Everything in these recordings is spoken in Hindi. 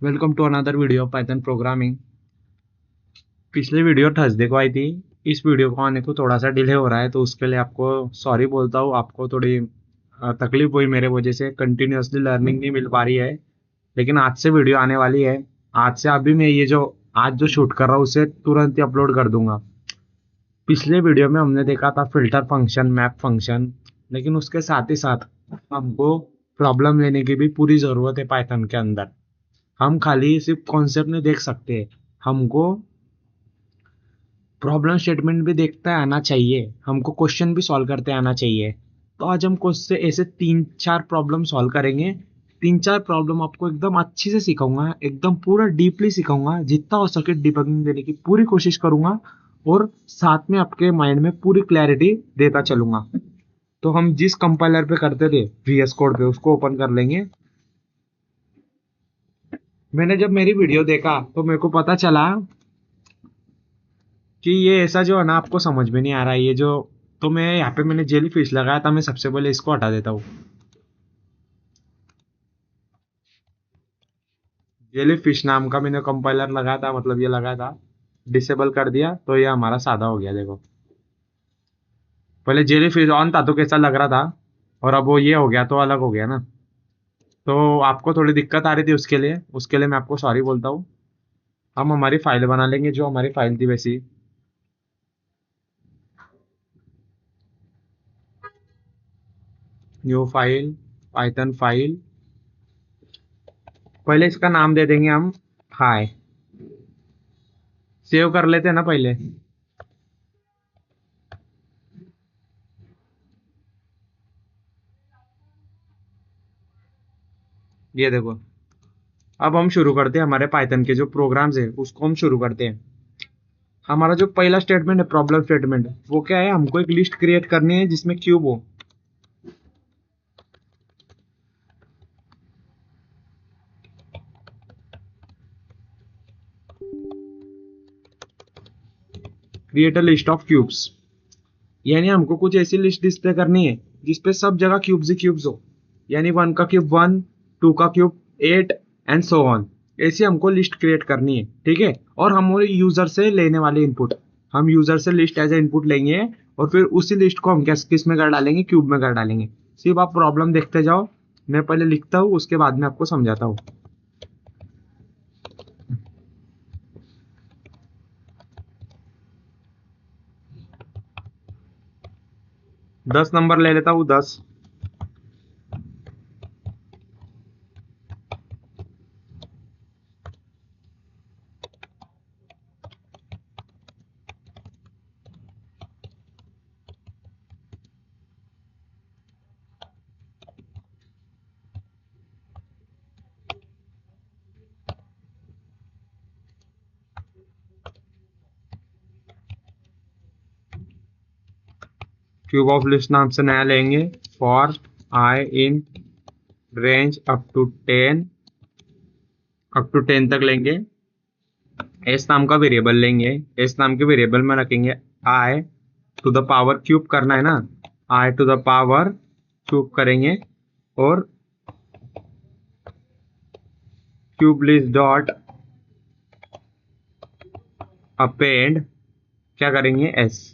Welcome to another video Python programming. पिछली वीडियो थर्सडे को आई थी। इस वीडियो को आने को थोड़ा सा डिले हो रहा है, तो उसके लिए आपको सॉरी बोलता हूँ। आपको थोड़ी तकलीफ हुई मेरे वजह से, कंटिन्यूअसली लर्निंग नहीं मिल पा रही है। लेकिन आज से वीडियो आने वाली है। आज से अभी मैं ये जो आज जो शूट कर रहा हूँ उसे तुरंत ही अपलोड कर दूंगा। पिछले वीडियो में हमने देखा था फिल्टर फंक्शन, मैप फंक्शन, लेकिन उसके साथ ही साथ हमको प्रॉब्लम लेने की भी पूरी ज़रूरत है पाइथन के अंदर। हम खाली सिर्फ कॉन्सेप्ट नहीं देख सकते, हमको प्रॉब्लम स्टेटमेंट भी देखते आना चाहिए, हमको क्वेश्चन भी सॉल्व करते आना चाहिए। तो आज हम कुछ से ऐसे 3-4 प्रॉब्लम सॉल्व करेंगे। 3-4 प्रॉब्लम आपको एकदम अच्छी से सिखाऊंगा, एकदम पूरा डीपली सिखाऊंगा, जितना हो सके डिबगिंग देने की पूरी कोशिश करूंगा, और साथ में आपके माइंड में पूरी क्लैरिटी देता चलूंगा। तो हम जिस कंपाइलर पे करते थे VS कोड पे, उसको ओपन कर लेंगे। मैंने जब मेरी वीडियो देखा तो मेरे को पता चला कि ये ऐसा जो है ना, आपको समझ में नहीं आ रहा है ये जो। तो मैं यहाँ पे मैंने जेली फिश लगाया था, मैं सबसे पहले इसको हटा देता हूँ। जेली फिश नाम का मैंने कंपाइलर लगाया था, मतलब ये लगाया था, डिसेबल कर दिया तो ये हमारा सादा हो गया। देखो, पहले जेली फिश ऑन था तो कैसा लग रहा था, और अब वो ये हो गया तो अलग हो गया ना। तो आपको थोड़ी दिक्कत आ रही थी, उसके लिए मैं आपको सॉरी बोलता हूँ। हम हमारी फाइल बना लेंगे, जो हमारी फाइल थी वैसी। New file, Python file. पहले इसका नाम दे देंगे हम हाय। सेव कर लेते हैं ना पहले। ये देखो, अब हम शुरू करते हैं हमारे पाइथन के जो प्रोग्राम्स है उसको हम शुरू करते हैं। हमारा जो पहला स्टेटमेंट है, प्रॉब्लम स्टेटमेंट, वो क्या है, हमको एक लिस्ट क्रिएट करनी है जिसमें क्यूब हो। Create a list of cubes, यानी हमको कुछ ऐसी लिस्ट डिस्प्ले करनी है जिसपे सब जगह क्यूब्स ही क्यूब्स हो। यानी 1 का क्यूब 1, 2 का क्यूब 8, एंड सो ऑन। ऐसी हमको लिस्ट क्रिएट करनी है, ठीक है। और हम यूजर से लेने वाले इनपुट, हम यूजर से लिस्ट एज ए इनपुट लेंगे, और फिर उसी लिस्ट को हम किस में कर डालेंगे, क्यूब में कर डालेंगे। सिर्फ आप प्रॉब्लम देखते जाओ, मैं पहले लिखता हूँ, उसके बाद में आपको समझाता हूँ। 10 नंबर ले लेता हूँ, 10। क्यूब ऑफ लिस्ट नाम से नया लेंगे। For I in range up to 10 तक लेंगे। एस नाम का वेरिएबल लेंगे, एस नाम के वेरिएबल में रखेंगे आई टू द पावर क्यूब करना है ना, आई टू द पावर क्यूब करेंगे। और क्यूब लिस्ट डॉट अपेंड क्या करेंगे, S.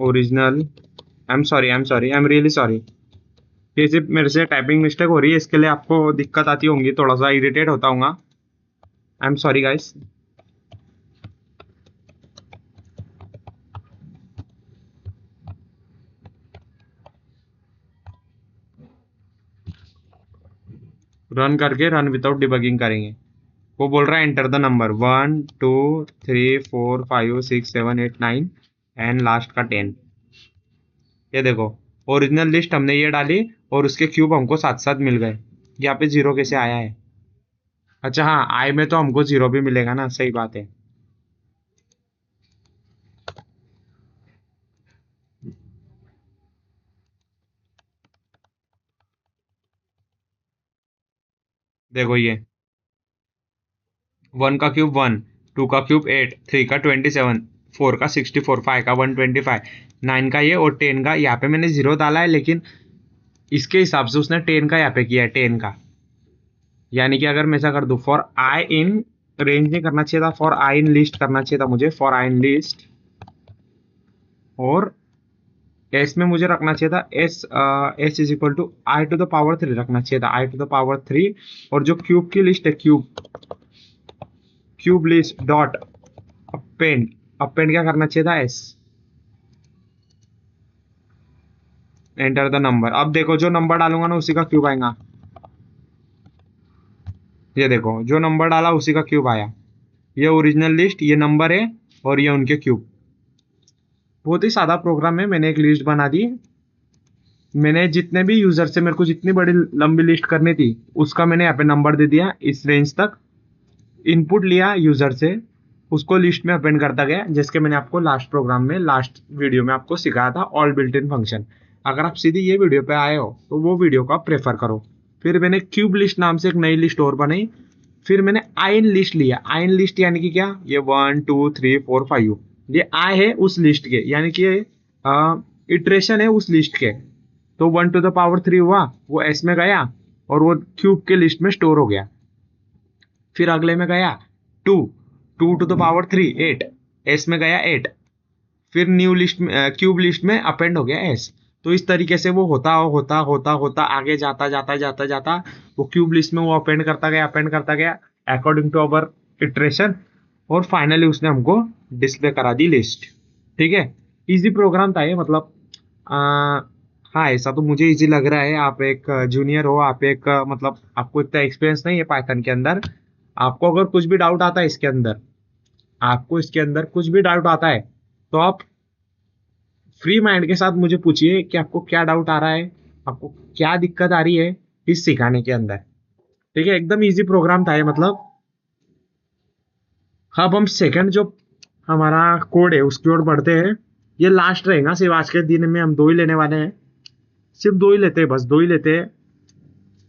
Original, I am really sorry. ये सिर्फ मेरे से टाइपिंग मिस्टेक हो रही है, इसके लिए आपको दिक्कत आती होंगी, थोड़ा सा इरिटेट होता हूँ। I am sorry guys. Run करके रन विदाउट डिबगिंग करेंगे। वो बोल रहा है enter the number 1 2 3 4 5 6 7 8 9 and last का 10। ये देखो, ओरिजिनल लिस्ट हमने ये डाली, और उसके क्यूब हमको साथ साथ मिल गए। यहाँ पे जीरो कैसे आया है? अच्छा हाँ, आई में तो हमको जीरो भी मिलेगा ना, सही बात है। देखो ये 1 का क्यूब 1, 2 का क्यूब 8, 3 का 27, 4 का 64, 5 का 125, 9 का ये और 10 का। यहाँ पे मैंने 0 डाला है, लेकिन इसके हिसाब से उसने 10 का यहाँ पे किया है, 10 का। यानी कि अगर मैं ऐसा कर दूं, फॉर आई इन रेंज नहीं करना चाहिए था, फॉर आई इन लिस्ट करना चाहिए था मुझे, फॉर आई इन लिस्ट। और एस में मुझे रखना चाहिए था S is equal to I to the power 3 रखना चाहिए था, आई टू द पावर 3। और जो क्यूब की लिस्ट है, cube list dot append, append क्या करना चाहिए था, एस। Enter the number. अब देखो जो नंबर डालूंगा ना उसी का क्यूब आएगा। ये देखो जो नंबर डाला उसी का क्यूब आया। ये ओरिजिनल लिस्ट, ये नंबर है और ये उनके क्यूब। बहुत ही सादा प्रोग्राम है। मैंने एक लिस्ट बना दी। मैंने जितने भी यूजर से मेरे को जितनी बड़ी लंबी लिस्ट करनी थी उसका मैंने यहाँ पे नंबर दे दिया, इस रेंज तक इनपुट लिया यूजर से, उसको लिस्ट में अपेंड करता गया, जिसके मैंने आपको लास्ट प्रोग्राम में, लास्ट वीडियो में आपको सिखाया था, ऑल बिल्ट इन फंक्शन। अगर आप सीधी ये वीडियो पे आए हो तो वो वीडियो को आप प्रेफर करो। फिर मैंने क्यूब लिस्ट नाम से एक नई लिस्ट और बनाई। फिर मैंने आइन लिस्ट लिया। आइन लिस्ट यानी कि क्या, ये 1 2 3 4 5, ये आई है उस लिस्ट के, यानी कि इटरेशन है उस लिस्ट के। तो 1 टू द पावर 3 हुआ, वो एस में गया और वो क्यूब के लिस्ट में स्टोर हो गया। फिर अगले में गया 2, 2 टू द पावर 3 8, एस में गया 8। फिर न्यू लिस्ट में, क्यूब लिस्ट में अपेंड हो गया एस। तो इस तरीके से वो होता होता होता होता आगे जाता जाता जाता जाता वो क्यूब लिस्ट में वो अपेंड करता गया अकॉर्डिंग टू अवर इटरेशन। और फाइनली उसने हमको डिस्प्ले करा दी लिस्ट। ठीक है, इजी प्रोग्राम था ये। मतलब हाँ, ऐसा तो मुझे इजी लग रहा है। आप एक जूनियर हो, आप एक मतलब आपको इतना एक्सपीरियंस नहीं है पाइथन के अंदर। आपको अगर कुछ भी डाउट आता है इसके अंदर, आपको इसके अंदर कुछ भी डाउट आता है तो आप फ्री माइंड के साथ मुझे पूछिए कि आपको क्या डाउट आ रहा है, आपको क्या दिक्कत आ रही है इस सिखाने के अंदर। ठीक है, एकदम इजी प्रोग्राम था ये। मतलब अब हम सेकंड जो हमारा कोड है उसकी ओर बढ़ते हैं। ये लास्ट रहेगा, सिर्फ आज के दिन में हम 2 ही लेने वाले हैं, सिर्फ 2 ही लेते हैं, बस 2 ही लेते हैं।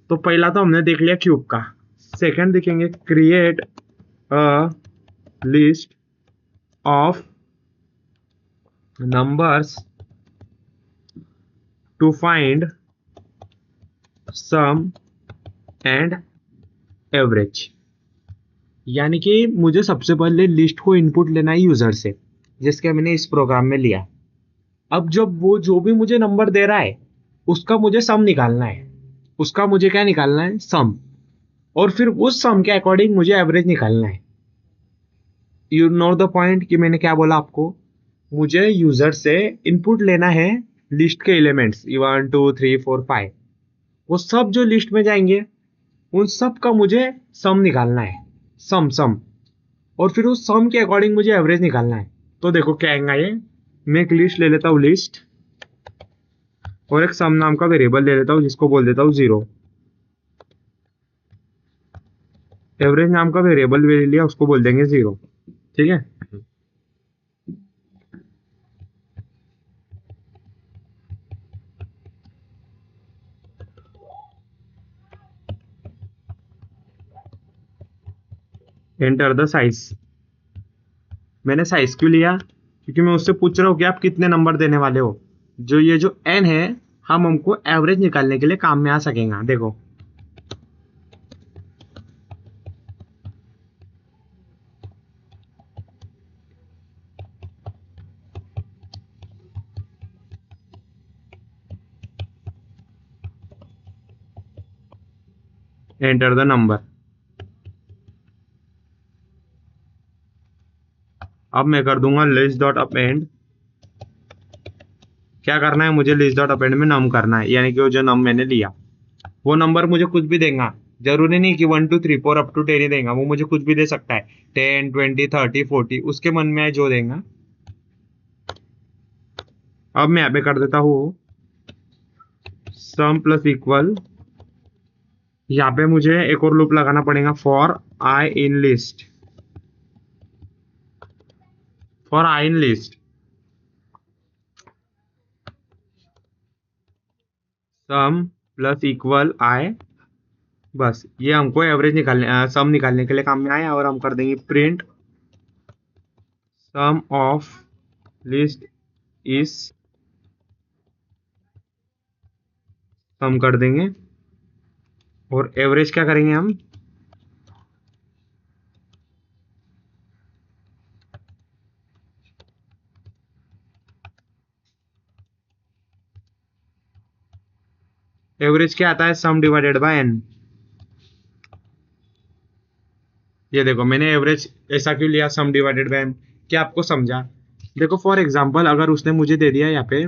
तो पहला तो हमने देख लिया क्यूब का। सेकंड देखेंगे, create a list of numbers to find sum and average. यानी कि मुझे सबसे पहले लिस्ट को इनपुट लेना है यूजर से, जिसके मैंने इस प्रोग्राम में लिया। अब जब वो जो भी मुझे नंबर दे रहा है उसका मुझे सम निकालना है। उसका मुझे क्या निकालना है, सम। और फिर उस सम के अकॉर्डिंग मुझे एवरेज निकालना है। यू नो द पॉइंट कि मैंने क्या बोला आपको। मुझे यूजर से इनपुट लेना है लिस्ट के एलिमेंट्स 1 2 3 4 5। वो सब जो लिस्ट में जाएंगे उन सब का मुझे सम निकालना है, सम सम। और फिर उस सम के अकॉर्डिंग मुझे एवरेज निकालना है। तो देखो क्या आएगा ये। मैं एक लिस्ट ले लेता हूँ, लिस्ट, और एक सम नाम का वेरिएबल ले लेता हूँ जिसको बोल देता हूँ 0। एवरेज नाम का वेरिएबल ले लिया, उसको बोल देंगे 0। ठीक है, एंटर द साइज। मैंने साइज क्यों लिया, क्योंकि मैं उससे पूछ रहा हूँ कि आप कितने नंबर देने वाले हो। जो ये जो n है, हम हमको एवरेज निकालने के लिए काम में आ सकेगा। देखो एंटर द नंबर। अब मैं कर दूंगा लिस्ट डॉट अपेंड। क्या करना है मुझे, लिस्ट डॉट अपेंड में नम करना है, यानी कि वो जो नम मैंने लिया वो नंबर मुझे कुछ भी देगा। जरूरी नहीं कि 1 2 3 4 अप टू 10 ही देगा, वो मुझे कुछ भी दे सकता है, 10 20 30 40, उसके मन में आए जो देगा। अब मैं यहाँ पे कर देता हूँ सम प्लस इक्वल। यहाँ पे मुझे एक और लूप लगाना पड़ेगा, for I in list, for I in list sum plus equal i. बस ये हमको एवरेज निकालने, सम निकालने के लिए काम में आया। और हम कर देंगे print sum of list is, sum कर देंगे और एवरेज क्या करेंगे हम, एवरेज क्या आता है, सम डिवाइडेड बाय एन। ये देखो मैंने एवरेज ऐसा क्यों लिया, सम डिवाइडेड बाय एन, क्या आपको समझा। देखो फॉर एग्जांपल अगर उसने मुझे दे दिया यहाँ पे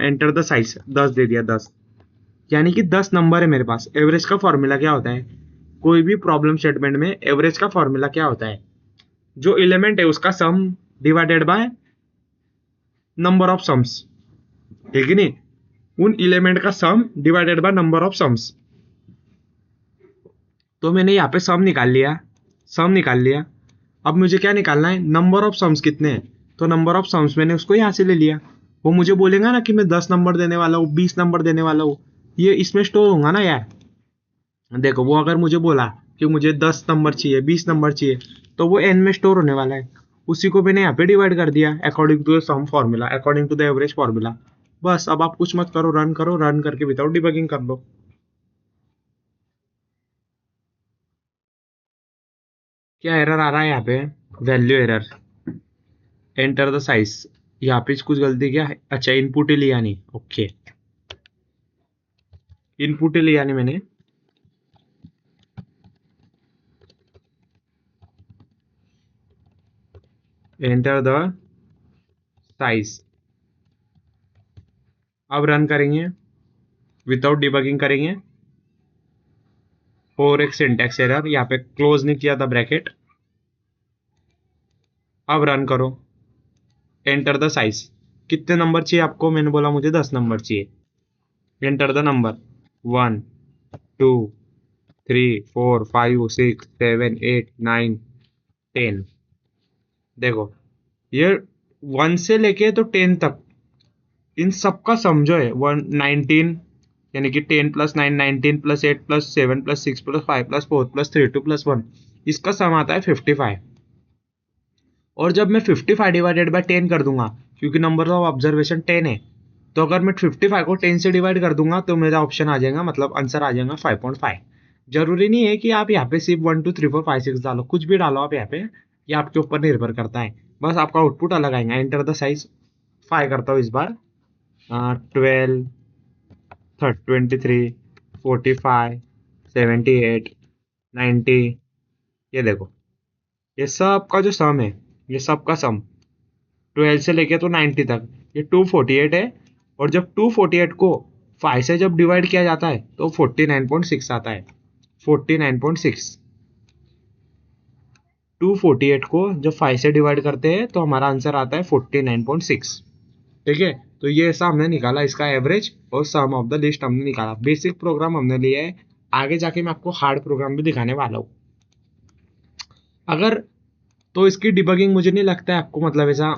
एंटर द साइज 10 दे दिया, 10 यानी कि 10 नंबर है मेरे पास। एवरेज का फॉर्मूला क्या होता है, कोई भी प्रॉब्लम स्टेटमेंट में एवरेज का फॉर्मूला क्या होता है, जो एलिमेंट है उसका सम divided by number of sums, ठीक है नहीं, उन एलिमेंट का सम divided by number of sums. तो मैंने यहाँ पे सम निकाल लिया, सम निकाल लिया। अब मुझे क्या निकालना है, नंबर ऑफ सम्स कितने हैं, तो नंबर ऑफ सम्स मैंने उसको यहाँ से ले लिया। वो मुझे बोलेगा ना कि मैं 10 नंबर देने वाला हूँ, 20 नंबर देने वाला हूँ, ये इसमें स्टोर होगा ना यार। देखो वो अगर मुझे बोला कि मुझे 10 नंबर चाहिए, 20 नंबर चाहिए, तो वो एन में स्टोर होने वाला है। उसी को मैंने यहाँ पे डिवाइड कर दिया according to the sum formula, according to the average formula. बस अब आप कुछ मत करो, रन करके विदाउट डिबगिंग कर लो। क्या एरर आ रहा है यहाँ पे, value error, enter the size, यहाँ पे कुछ गलती क्या है, अच्छा इनपुट ही लिया नहीं, ओके इनपुट ही लिया नहीं मैंने। एंटर द साइज, अब रन करेंगे विदाउट डिबगिंग करेंगे, और एक सिंटैक्स एरर, यहाँ पे क्लोज नहीं किया था ब्रैकेट। अब रन करो, एंटर द साइज, कितने नंबर चाहिए आपको, मैंने बोला मुझे 10 नंबर चाहिए। Enter the number 1 2 3 4 5 6 7 8 9 10। देखो ये 1 से लेके तो 10 तक इन सबका समझो है 119, यानी कि 10 plus 9 19 plus 8 plus 7 plus 6 plus 5 plus 4 plus 3 2 plus 1, इसका सम आता है 55। और जब मैं 55 डिवाइडेड बाय 10 कर दूंगा, क्योंकि नंबर ऑफ ऑब्जर्वेशन 10 है, तो अगर मैं 55 को 10 से डिवाइड कर दूंगा तो मेरा ऑप्शन आ जाएगा, मतलब आंसर आ जाएगा 5.5। जरूरी नहीं है कि आप यहाँ पे सिर्फ 1 2 3 4 5 6 डालो, कुछ भी डालो आप यहाँ पे, ये आपके ऊपर निर्भर करता है। बस आपका आउटपुट अलग आएगा। एंटर द साइज 5 करता हूँ इस बार, 12 23 45 78 90। ये देखो ये सब का जो सम है, ये सब का सम 12 से लेके तो 90 तक, ये 248 है। और जब 248 को 5 से जब डिवाइड किया जाता है तो 49.6 आता है, 49.6। 248 को जब 5 से डिवाइड करते हैं तो हमारा आंसर आता है 49.6। ठीक है, तो ये ऐसा हमने निकाला इसका एवरेज, और सम ऑफ द लिस्ट हमने निकाला। बेसिक प्रोग्राम हमने लिया है, आगे जाके मैं आपको हार्ड प्रोग्राम भी दिखाने वाला हूँ। अगर तो इसकी डिबगिंग मुझे नहीं लगता है आपको मतलब ऐसा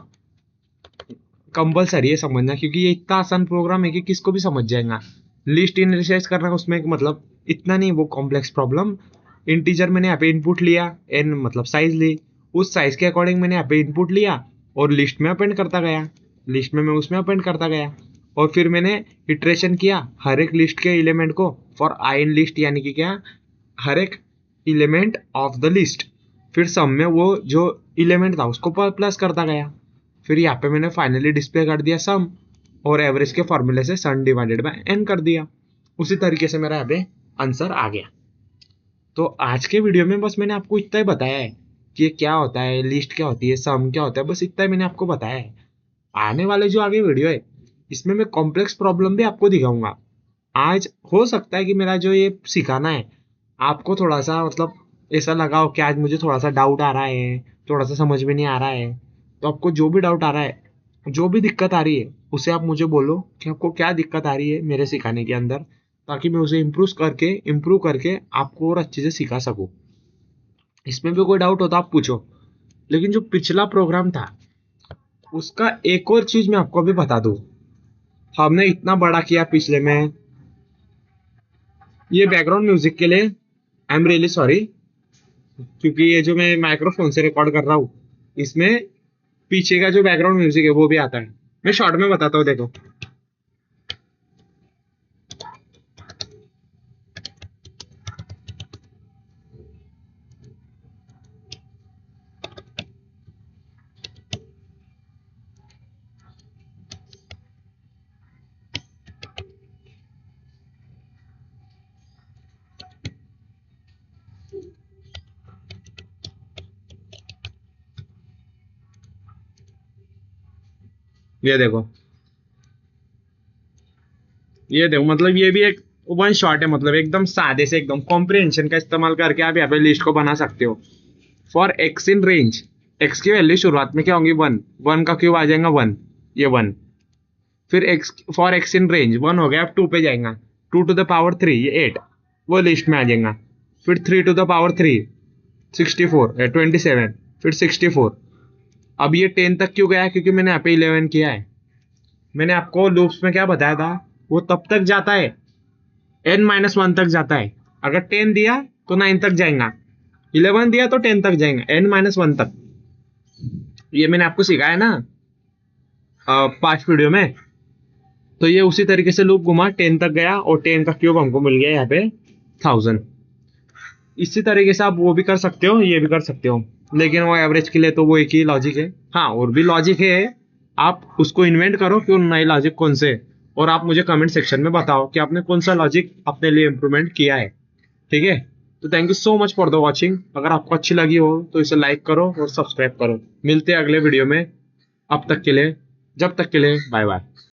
कंपलसरी है समझना, क्योंकि ये इतना आसान प्रोग्राम है कि किसको भी समझ जाएगा। लिस्ट इनिशियलाइज करना उसमें मतलब इतना नहीं वो कॉम्प्लेक्स प्रॉब्लम। इंटीजर मैंने यहाँ पे इनपुट लिया, एन मतलब साइज ली, उस साइज के अकॉर्डिंग मैंने यहाँ पे इनपुट लिया और लिस्ट में अपेंड करता गया, लिस्ट में मैं उसमें अपेंड करता गया। और फिर मैंने इटरेशन किया हर एक लिस्ट के एलिमेंट को फॉर आई इन लिस्ट, यानी कि क्या, हर एक एलिमेंट ऑफ द लिस्ट, फिर सम में वो जो एलिमेंट था उसको प्लस करता गया। फिर यहाँ पे मैंने फाइनली डिस्प्ले कर दिया सम, और एवरेज के फॉर्मूले से सन डिवाइडेड बाय एन कर दिया। उसी तरीके से मेरा यहाँ पे आंसर आ गया। तो आज के वीडियो में बस मैंने आपको इतना ही बताया है कि क्या होता है, लिस्ट क्या होती है, सम क्या होता है, बस इतना ही मैंने आपको बताया है। आने वाले जो आगे वीडियो है इसमें मैं कॉम्प्लेक्स प्रॉब्लम भी आपको दिखाऊंगा। आज हो सकता है कि मेरा जो ये सिखाना है आपको थोड़ा सा मतलब ऐसा लगा हो कि आज मुझे थोड़ा सा डाउट आ रहा है, थोड़ा सा समझ में नहीं आ रहा है। तो आपको जो भी डाउट आ रहा है, जो भी दिक्कत आ रही है, उसे आप मुझे बोलो कि आपको क्या दिक्कत आ रही है मेरे सिखाने के अंदर, ताकि मैं उसे इम्प्रूव करके आपको और अच्छे से सिखा सकूं। इसमें भी कोई डाउट हो तो आप पूछो। लेकिन जो पिछला प्रोग्राम था उसका एक और चीज मैं आपको अभी बता दूं। हमने इतना बड़ा किया पिछले में, ये बैकग्राउंड म्यूजिक के लिए आई एम रियली सॉरी, क्योंकि ये जो मैं माइक्रोफोन से रिकॉर्ड कर रहा हूँ इसमें पीछे का जो बैकग्राउंड म्यूजिक है वो भी आता है। मैं शॉर्ट में बताता हूँ, देखो। ये देखो, ये देखो, मतलब ये भी एक वन शॉट है, मतलब एकदम सादे से, एकदम कॉम्प्रिहेंशन का इस्तेमाल करके आप यहाँ पे लिस्ट को बना सकते हो। For X in range, X की वैल्यू शुरुआत में क्या होंगी, वन, वन का क्यूब आ जाएगा वन, ये वन। फिर X, for X in range one हो गया, अब टू पे जाएगा, two to the power three, ये एट, वो लिस्ट में आ जाएगा। फिर three to the power three, 64, 27, फिर 64। अब ये 10 तक क्यों गया है, क्योंकि मैंने यहाँ पे 11 किया है। मैंने आपको लूप्स में क्या बताया था, वो तब तक जाता है n-1 तक जाता है। अगर 10 दिया तो 9 तक जाएगा, 11 दिया तो 10 तक जाएगा, n-1 तक। ये मैंने आपको सिखाया ना पांच वीडियो में। तो ये उसी तरीके से लूप घुमा, 10 तक गया और 10 का क्यूब हमको मिल गया यहाँ पे 1000। इसी तरीके से आप वो भी कर सकते हो, ये भी कर सकते हो, लेकिन वो एवरेज के लिए तो वो एक ही लॉजिक है। हाँ, और भी लॉजिक है, आप उसको इन्वेंट करो कि नए लॉजिक कौन से, और आप मुझे कमेंट सेक्शन में बताओ कि आपने कौन सा लॉजिक अपने लिए इम्प्रूवमेंट किया है। ठीक है, तो thank you so much for the watching. अगर आपको अच्छी लगी हो तो इसे लाइक करो और सब्सक्राइब करो। मिलते हैं अगले वीडियो में, अब तक के लिए, जब तक के लिए, बाय बाय।